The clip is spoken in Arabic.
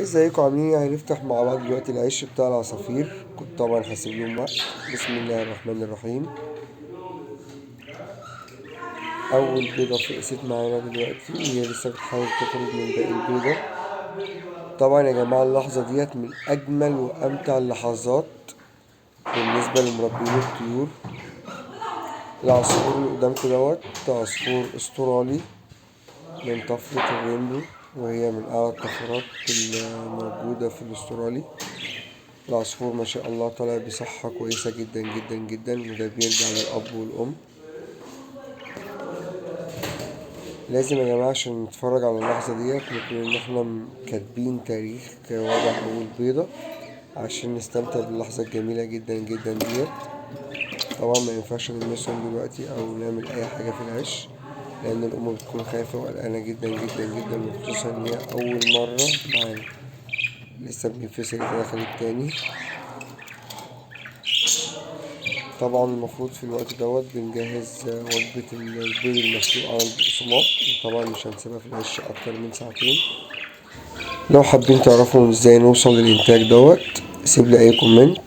ازيكم عاملين ايه؟ هنفتح مع بعض دلوقتي العش بتاع العصافير. كنت طبعا هسيب لهم وقت. بسم الله الرحمن الرحيم. اول بيضة فقست معانا دلوقتي وهي لسه بتحاول تخرج من باقي البيضة. طبعا يا جماعة اللحظة ديت من اجمل وامتع اللحظات بالنسبة لمربين الطيور. العصفور اللي قدامكم ده عصفور استرالي من طفرة الرينبو، وهي من اعلى الطفرات الموجودة في الاسترالي. العصفور ما شاء الله طالع بصحة كويسة جدا جدا جدا، وده بيرجع للأب والأم. لازم يا جماعة عشان نتفرج على اللحظة ديت نكون إن احنا كاتبين تاريخ وضع أول بيضة عشان نستمتع باللحظة الجميلة جدا جدا ديت. طبعا ما ينفعش نلمسهم دلوقتي أو نعمل أي حاجة في العش، لأن الأم بتكون خايفة وقلقانة جدا جدا جدا، وخصوصا إن هي أول مرة معانا. لسه بننفصل داخل التاني. طبعا المفروض في الوقت بنجهز وجبة البيض المسلوق على البقسماط، وطبعا مش هنسيبها في العش أكتر من ساعتين. لو حابين تعرفوا ازاي نوصل للإنتاج سيب لي أي كومنت.